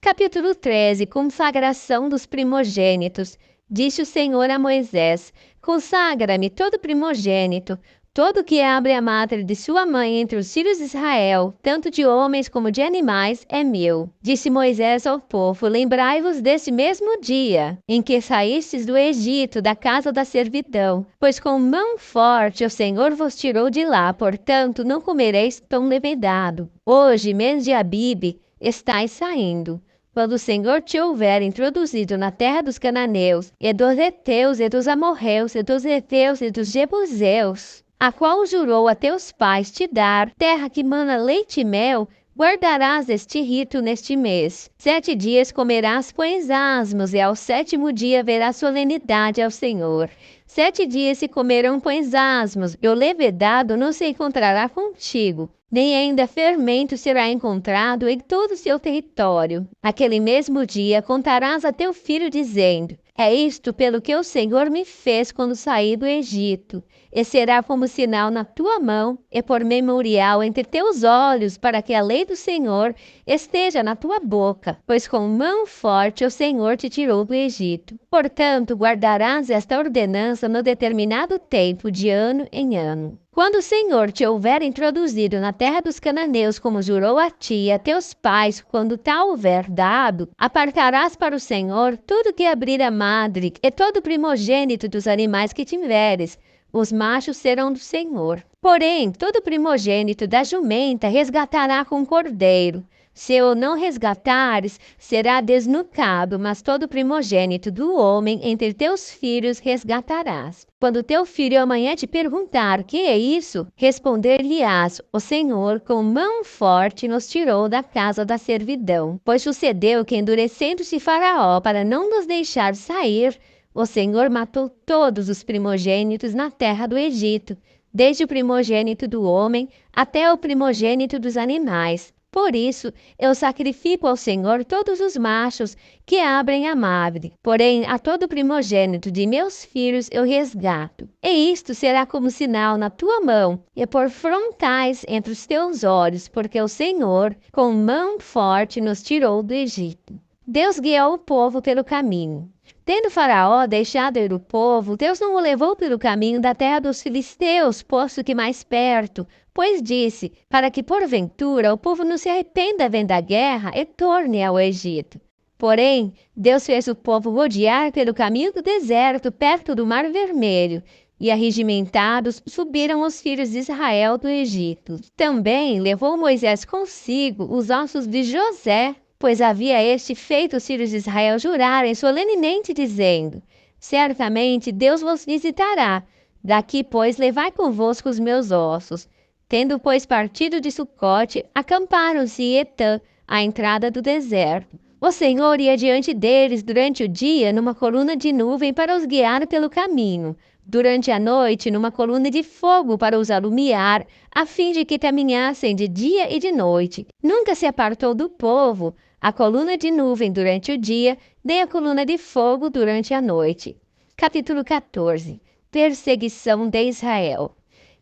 Capítulo 13. Consagração dos primogênitos. Disse o Senhor a Moisés: Consagra-me todo primogênito, todo que abre a madre de sua mãe entre os filhos de Israel, tanto de homens como de animais, é meu. Disse Moisés ao povo: Lembrai-vos desse mesmo dia, em que saístes do Egito, da casa da servidão, pois com mão forte o Senhor vos tirou de lá, portanto não comereis pão levedado. Hoje, mês de Abibe, estais saindo. Quando o Senhor te houver introduzido na terra dos cananeus, e dos heteus, e dos amorreus, e dos heteus, e dos jebuseus, a qual jurou a teus pais te dar, terra que mana leite e mel, guardarás este rito neste mês. 7 dias comerás pães asmos, e ao 7º dia verás solenidade ao Senhor. 7 dias se comerão pães asmos, e o levedado não se encontrará contigo, nem ainda fermento será encontrado em todo o seu território. Aquele mesmo dia contarás a teu filho, dizendo: É isto pelo que o Senhor me fez quando saí do Egito. E será como sinal na tua mão e por memorial entre teus olhos, para que a lei do Senhor esteja na tua boca, pois com mão forte o Senhor te tirou do Egito. Portanto, guardarás esta ordenança no determinado tempo, de ano em ano. Quando o Senhor te houver introduzido na terra dos cananeus, como jurou a ti e a teus pais, quando tal houver dado, apartarás para o Senhor tudo que abrir a madre, e todo primogênito dos animais que tiveres. Os machos serão do Senhor. Porém, todo primogênito da jumenta resgatará com cordeiro. Se o não resgatares, será desnucado, mas todo primogênito do homem entre teus filhos resgatarás. Quando teu filho amanhã te perguntar: que é isso? Responder-lhe-ás: o Senhor com mão forte nos tirou da casa da servidão. Pois sucedeu que, endurecendo-se Faraó para não nos deixar sair, o Senhor matou todos os primogênitos na terra do Egito, desde o primogênito do homem até o primogênito dos animais. Por isso, eu sacrifico ao Senhor todos os machos que abrem a madre, porém a todo primogênito de meus filhos eu resgato. E isto será como sinal na tua mão e por frontais entre os teus olhos, porque o Senhor, com mão forte, nos tirou do Egito. Deus guiou o povo pelo caminho. Tendo Faraó deixado ir o povo, Deus não o levou pelo caminho da terra dos filisteus, posto que mais perto, pois disse: para que porventura o povo não se arrependa vendo a guerra e torne ao Egito. Porém, Deus fez o povo rodear pelo caminho do deserto, perto do Mar Vermelho, e arregimentados subiram os filhos de Israel do Egito. Também levou Moisés consigo os ossos de José, pois havia este feito os filhos de Israel jurarem solenemente, dizendo: certamente Deus vos visitará. Daqui, pois, levai convosco os meus ossos. Tendo, pois, partido de Sucote, acamparam-se em Etã, à entrada do deserto. O Senhor ia diante deles durante o dia numa coluna de nuvem para os guiar pelo caminho, durante a noite numa coluna de fogo para os alumiar, a fim de que caminhassem de dia e de noite. Nunca se apartou do povo a coluna de nuvem durante o dia, nem a coluna de fogo durante a noite. Capítulo 14. Perseguição de Israel.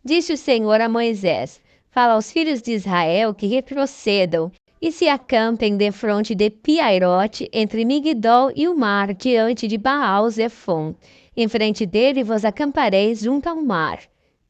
Disse o Senhor a Moisés: fala aos filhos de Israel que retrocedam e se acampem defronte de Piairote, entre Migdol e o mar, diante de Baal-Zefon. Em frente dele vos acampareis junto ao mar.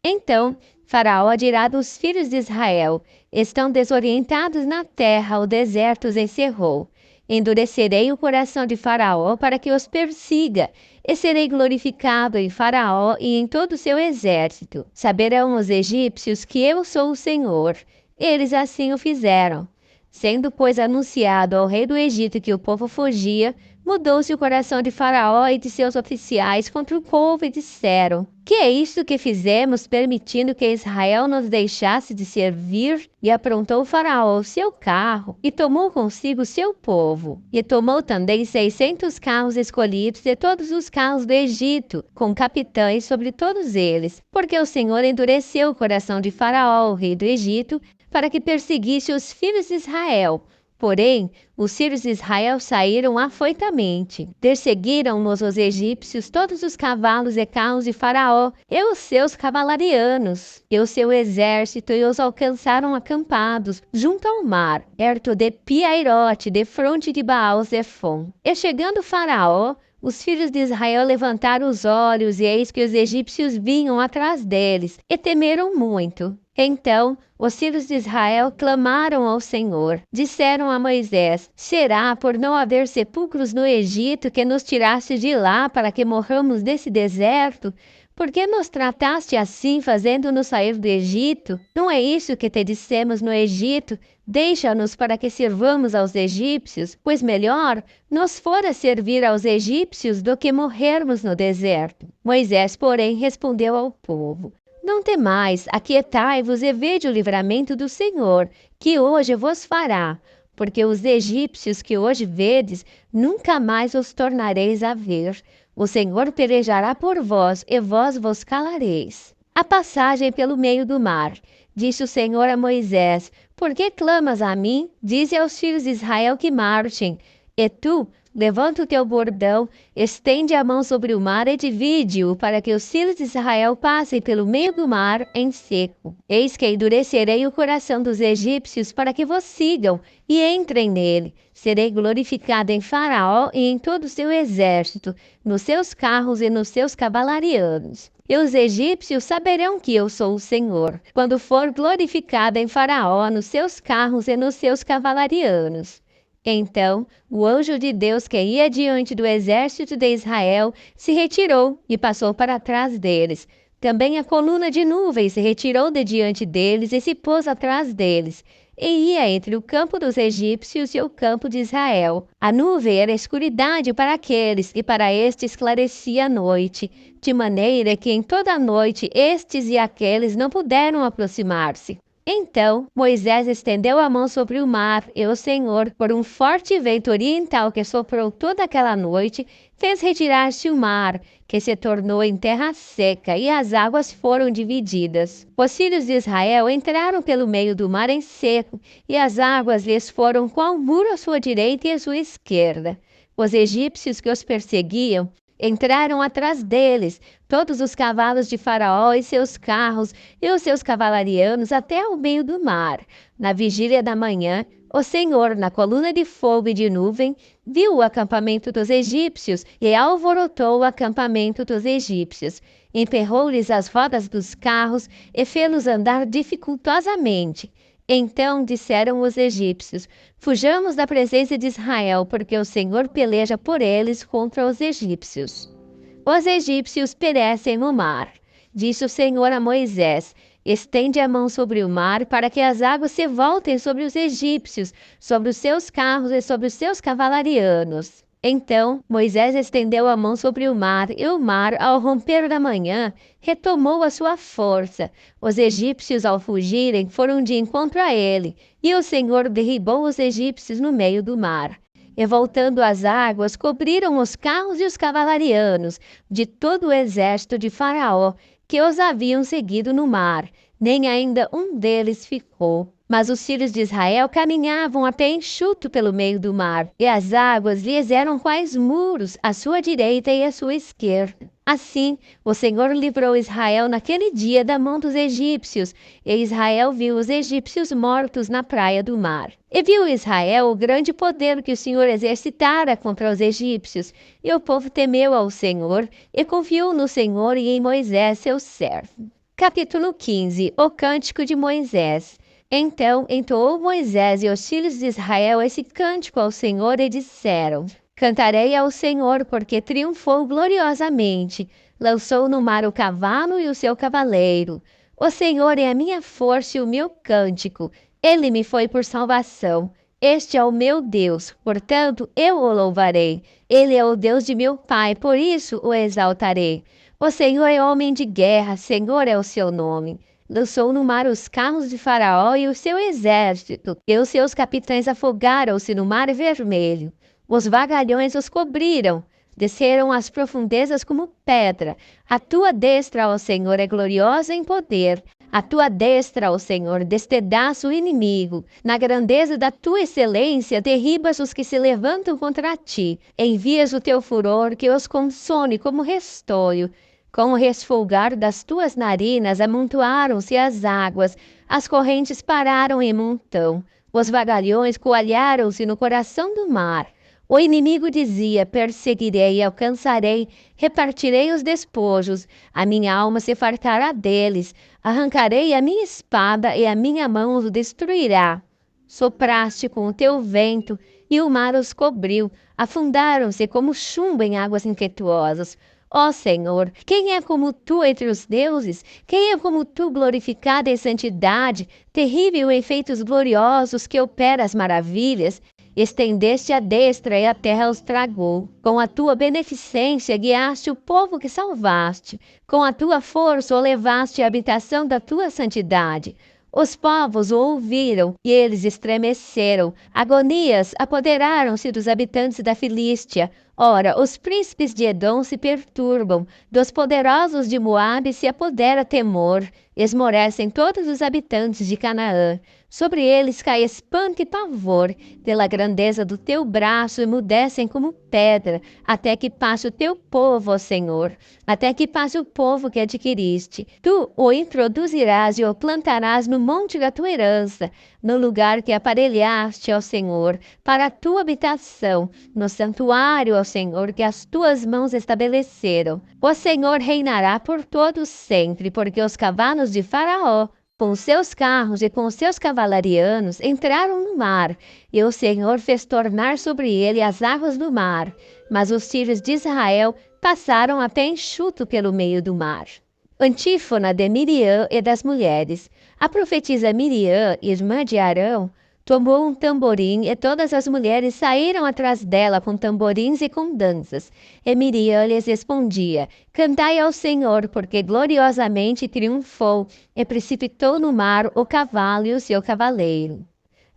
Então Faraó dirá dos filhos de Israel: estão desorientados na terra, o deserto os encerrou. Endurecerei o coração de Faraó para que os persiga, e serei glorificado em Faraó e em todo o seu exército. Saberão os egípcios que eu sou o Senhor. Eles assim o fizeram. Sendo, pois, anunciado ao rei do Egito que o povo fugia, mudou-se o coração de Faraó e de seus oficiais contra o povo e disseram: que é isto que fizemos, permitindo que Israel nos deixasse de servir? E aprontou Faraó o seu carro e tomou consigo o seu povo. E tomou também 600 carros escolhidos de todos os carros do Egito, com capitães sobre todos eles, porque o Senhor endureceu o coração de Faraó, o rei do Egito, para que perseguisse os filhos de Israel. Porém, os filhos de Israel saíram afoitamente. Perseguiram-nos os egípcios, todos os cavalos e carros de Faraó, e os seus cavalarianos, e o seu exército, e os alcançaram acampados, junto ao mar, perto de Piairote, de fronte de Baal-Zefon. E chegando Faraó, os filhos de Israel levantaram os olhos, e eis que os egípcios vinham atrás deles, e temeram muito. Então, os filhos de Israel clamaram ao Senhor. Disseram a Moisés: será por não haver sepulcros no Egito que nos tiraste de lá para que morramos nesse deserto? Por que nos trataste assim, fazendo-nos sair do Egito? Não é isso que te dissemos no Egito? Deixa-nos para que sirvamos aos egípcios, pois melhor nos fora servir aos egípcios do que morrermos no deserto. Moisés, porém, respondeu ao povo: não temais, aquietai-vos e vede o livramento do Senhor, que hoje vos fará, porque os egípcios que hoje vedes, nunca mais os tornareis a ver. O Senhor pelejará por vós, e vós vos calareis. A passagem pelo meio do mar. Disse o Senhor a Moisés: por que clamas a mim? Dize aos filhos de Israel que marchem. E tu, levanta o teu bordão, estende a mão sobre o mar e divide-o, para que os filhos de Israel passem pelo meio do mar em seco. Eis que endurecerei o coração dos egípcios para que vos sigam e entrem nele. Serei glorificado em Faraó e em todo o seu exército, nos seus carros e nos seus cavalarianos. E os egípcios saberão que eu sou o Senhor, quando for glorificada em Faraó, nos seus carros e nos seus cavalarianos. Então, o anjo de Deus que ia diante do exército de Israel se retirou e passou para trás deles. Também a coluna de nuvem se retirou de diante deles e se pôs atrás deles, e ia entre o campo dos egípcios e o campo de Israel. A nuvem era escuridade para aqueles, e para estes esclarecia a noite, de maneira que em toda a noite estes e aqueles não puderam aproximar-se. Então Moisés estendeu a mão sobre o mar, e o Senhor, por um forte vento oriental que soprou toda aquela noite, fez retirar-se o mar, que se tornou em terra seca, e as águas foram divididas. Os filhos de Israel entraram pelo meio do mar em seco, e as águas lhes foram qual muro à sua direita e à sua esquerda. Os egípcios que os perseguiam entraram atrás deles, todos os cavalos de Faraó e seus carros e os seus cavalarianos até ao meio do mar. Na vigília da manhã, o Senhor, na coluna de fogo e de nuvem, viu o acampamento dos egípcios e alvorotou o acampamento dos egípcios. Emperrou-lhes as rodas dos carros e fê-los andar dificultosamente. Então disseram os egípcios: fujamos da presença de Israel, porque o Senhor peleja por eles contra os egípcios. Os egípcios perecem no mar. Disse o Senhor a Moisés: estende a mão sobre o mar, para que as águas se voltem sobre os egípcios, sobre os seus carros e sobre os seus cavalarianos. Então Moisés estendeu a mão sobre o mar, e o mar, ao romper da manhã, retomou a sua força. Os egípcios, ao fugirem, foram de encontro a ele, e o Senhor derribou os egípcios no meio do mar. E voltando as águas, cobriram os carros e os cavalarianos de todo o exército de Faraó, que os haviam seguido no mar. Nem ainda um deles ficou. Mas os filhos de Israel caminhavam a pé enxuto pelo meio do mar, e as águas lhes eram quais muros, à sua direita e à sua esquerda. Assim, o Senhor livrou Israel naquele dia da mão dos egípcios, e Israel viu os egípcios mortos na praia do mar. E viu Israel o grande poder que o Senhor exercitara contra os egípcios, e o povo temeu ao Senhor, e confiou no Senhor e em Moisés, seu servo. Capítulo 15. O Cântico de Moisés. Então entoou Moisés e os filhos de Israel esse cântico ao Senhor e disseram: cantarei ao Senhor, porque triunfou gloriosamente. Lançou no mar o cavalo e o seu cavaleiro. O Senhor é a minha força e o meu cântico. Ele me foi por salvação. Este é o meu Deus, portanto eu o louvarei. Ele é o Deus de meu pai, por isso o exaltarei. O Senhor é homem de guerra, Senhor é o seu nome. Lançou no mar os carros de Faraó e o seu exército, e os seus capitães afogaram-se no mar vermelho. Os vagalhões os cobriram, desceram às profundezas como pedra. A tua destra, ó Senhor, é gloriosa em poder. A tua destra, ó Senhor, despedaça o inimigo. Na grandeza da tua excelência, derribas os que se levantam contra ti. Envias o teu furor que os consome como restolho. Com o resfolgar das tuas narinas amontoaram-se as águas, as correntes pararam em montão, os vagalhões coalharam-se no coração do mar. O inimigo dizia: perseguirei e alcançarei, repartirei os despojos, a minha alma se fartará deles, arrancarei a minha espada e a minha mão os destruirá. Sopraste com o teu vento e o mar os cobriu, afundaram-se como chumbo em águas impetuosas. Ó Senhor, quem é como tu entre os deuses? Quem é como tu glorificada em santidade, terrível em feitos gloriosos que opera as maravilhas? Estendeste a destra e a terra os tragou. Com a tua beneficência guiaste o povo que salvaste. Com a tua força o levaste à habitação da tua santidade. Os povos o ouviram e eles estremeceram. Agonias apoderaram-se dos habitantes da Filístia. Ora, os príncipes de Edom se perturbam, dos poderosos de Moabe se apodera temor, esmorecem todos os habitantes de Canaã. Sobre eles cai espanto e pavor, pela grandeza do teu braço emudecem como pedra, até que passe o teu povo, ó Senhor, até que passe o povo que adquiriste. Tu o introduzirás e o plantarás no monte da tua herança, no lugar que aparelhaste, ó Senhor, para a tua habitação, no santuário, ó Senhor, que as tuas mãos estabeleceram. O Senhor reinará por todos sempre, porque os cavalos de Faraó, com os seus carros e com os seus cavalarianos, entraram no mar, e o Senhor fez tornar sobre ele as águas do mar. Mas os filhos de Israel passaram a pé enxuto pelo meio do mar. Antífona de Miriam e das mulheres. A profetisa Miriam, irmã de Arão, tomou um tamborim e todas as mulheres saíram atrás dela com tamborins e com danças. E Miriam lhes respondia: cantai ao Senhor, porque gloriosamente triunfou e precipitou no mar o cavalo e o seu cavaleiro.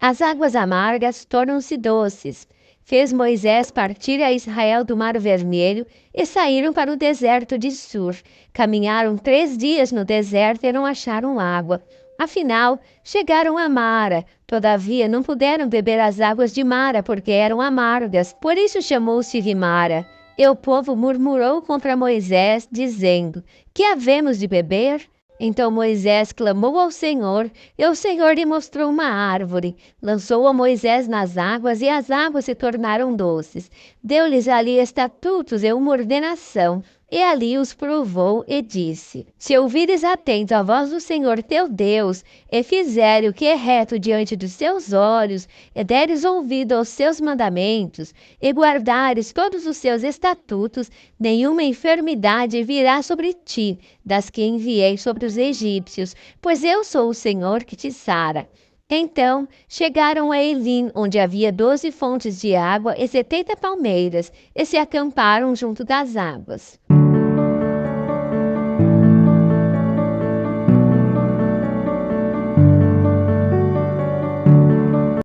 As águas amargas tornam-se doces. Fez Moisés partir a Israel do Mar Vermelho e saíram para o deserto de Sur. Caminharam 3 dias no deserto e não acharam água. Afinal, chegaram a Mara. Todavia, não puderam beber as águas de Mara, porque eram amargas. Por isso chamou-se Mara. E o povo murmurou contra Moisés, dizendo: que havemos de beber? Então Moisés clamou ao Senhor, e o Senhor lhe mostrou uma árvore. Lançou a Moisés nas águas, e as águas se tornaram doces. Deu-lhes ali estatutos e uma ordenação. E ali os provou e disse: se ouvires atento à voz do Senhor teu Deus, e fizeres o que é reto diante dos seus olhos, e deres ouvido aos seus mandamentos, e guardares todos os seus estatutos, nenhuma enfermidade virá sobre ti, das que enviei sobre os egípcios, pois eu sou o Senhor que te sara. Então chegaram a Elim, onde havia 12 fontes de água e 70 palmeiras, e se acamparam junto das águas.